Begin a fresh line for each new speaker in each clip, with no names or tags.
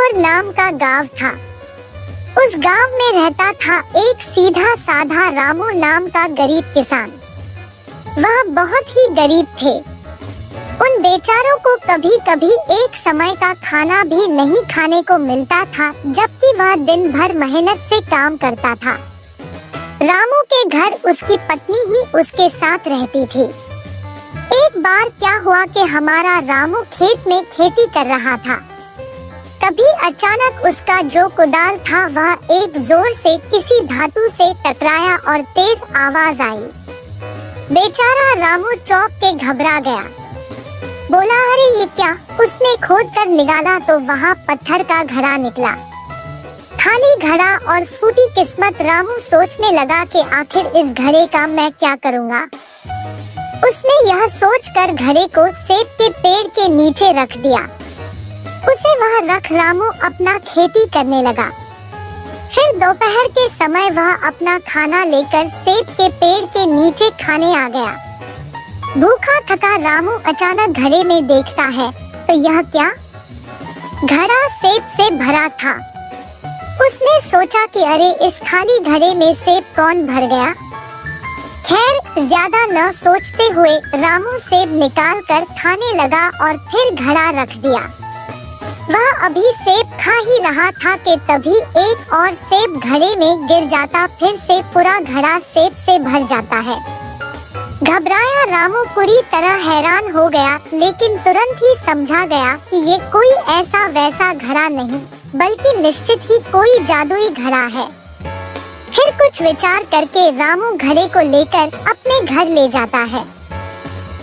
रामपुर नाम का गांव था। उस गांव में रहता था एक सीधा साधा रामू नाम का गरीब किसान। वह बहुत ही गरीब थे। उन बेचारों को कभी कभी एक समय का खाना भी नहीं खाने को मिलता था, जबकि वह दिन भर मेहनत से काम करता था। रामू के घर उसकी पत्नी ही उसके साथ रहती थी। एक बार क्या हुआ कि हमारा रामू खेत में खेती कर रहा था। तभी अचानक उसका जो कुदाल था वह एक जोर से किसी धातु से टकराया और तेज आवाज आई। बेचारा रामू चौंक के घबरा गया। बोला, अरे ये क्या? उसने खोद कर निकाला तो वहाँ पत्थर का घड़ा निकला। खाली घड़ा और फूटी किस्मत। रामू सोचने लगा कि आखिर इस घड़े का मैं क्या करूँगा। उसने यह सोचकर घड़े को सेब के पेड़ के नीचे रख दिया। उसे वह रख रामू अपना खेती करने लगा। फिर दोपहर के समय वह अपना खाना लेकर सेब के पेड़ के नीचे खाने आ गया। भूखा थका रामू अचानक घड़े में देखता है तो यह क्या? घड़ा सेब से भरा था। उसने सोचा कि अरे इस खाली घड़े में सेब कौन भर गया। खैर, ज्यादा न सोचते हुए रामू सेब निकाल कर खाने लगा और फिर घड़ा रख दिया। वह अभी सेब खा ही रहा था कि तभी एक और सेब घड़े में गिर जाता। फिर से पूरा घड़ा सेब से भर जाता है। घबराया रामू पूरी तरह हैरान हो गया, लेकिन तुरंत ही समझा गया कि ये कोई ऐसा वैसा घड़ा नहीं, बल्कि निश्चित ही कोई जादुई घड़ा है। फिर कुछ विचार करके रामू घड़े को लेकर अपने घर ले जाता है।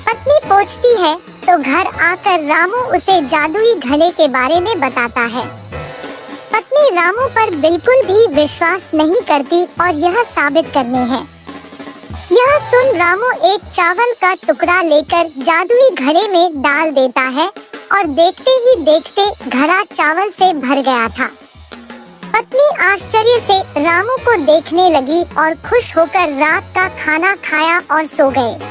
पत्नी पूछती है तो घर आकर रामू उसे जादुई घड़े के बारे में बताता है। पत्नी रामू पर बिल्कुल भी विश्वास नहीं करती और यह साबित करने है। यह सुन रामू एक चावल का टुकड़ा लेकर जादुई घड़े में डाल देता है और देखते ही देखते घड़ा चावल से भर गया था। पत्नी आश्चर्य से रामू को देखने लगी और खुश होकर रात का खाना खाया और सो गए।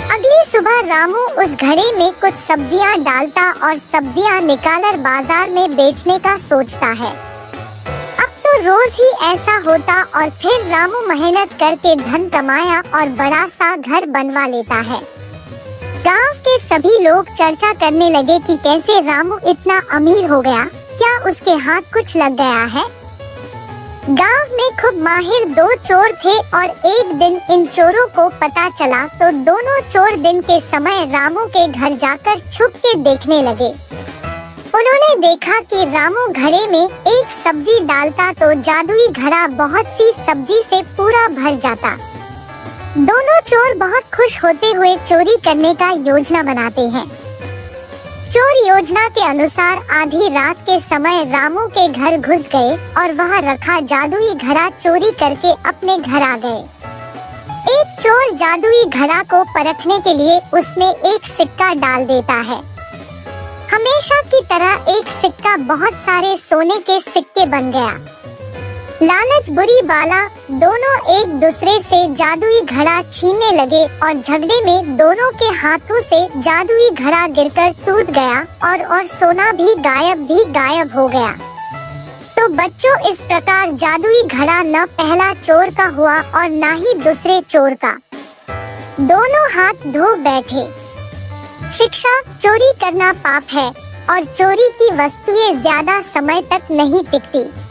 अगली सुबह रामू उस घड़े में कुछ सब्जियां डालता और सब्जियां निकालकर बाजार में बेचने का सोचता है। अब तो रोज ही ऐसा होता और फिर रामू मेहनत करके धन कमाया और बड़ा सा घर बनवा लेता है। गांव के सभी लोग चर्चा करने लगे कि कैसे रामू इतना अमीर हो गया, क्या उसके हाथ कुछ लग गया है। गांव में खूब माहिर दो चोर थे और एक दिन इन चोरों को पता चला तो दोनों चोर दिन के समय रामू के घर जाकर छुप के देखने लगे। उन्होंने देखा कि रामू घड़े में एक सब्जी डालता तो जादुई घड़ा बहुत सी सब्जी से पूरा भर जाता। दोनों चोर बहुत खुश होते हुए चोरी करने का योजना बनाते हैं। चोर योजना के अनुसार आधी रात के समय रामू के घर घुस गए और वह रखा जादुई घड़ा चोरी करके अपने घर आ गए। एक चोर जादुई घड़ा को परखने के लिए उसमें एक सिक्का डाल देता है। हमेशा की तरह एक सिक्का बहुत सारे सोने के सिक्के बन गया। लालच बुरी बाला, दोनों एक दूसरे से जादुई घड़ा छीनने लगे और झगड़े में दोनों के हाथों से जादुई घड़ा गिरकर टूट गया और सोना भी गायब हो गया। तो बच्चों, इस प्रकार जादुई घड़ा न पहला चोर का हुआ और न ही दूसरे चोर का। दोनों हाथ धो बैठे। शिक्षा: चोरी करना पाप है और चोरी की वस्तुएं ज्यादा समय तक नहीं टिकती।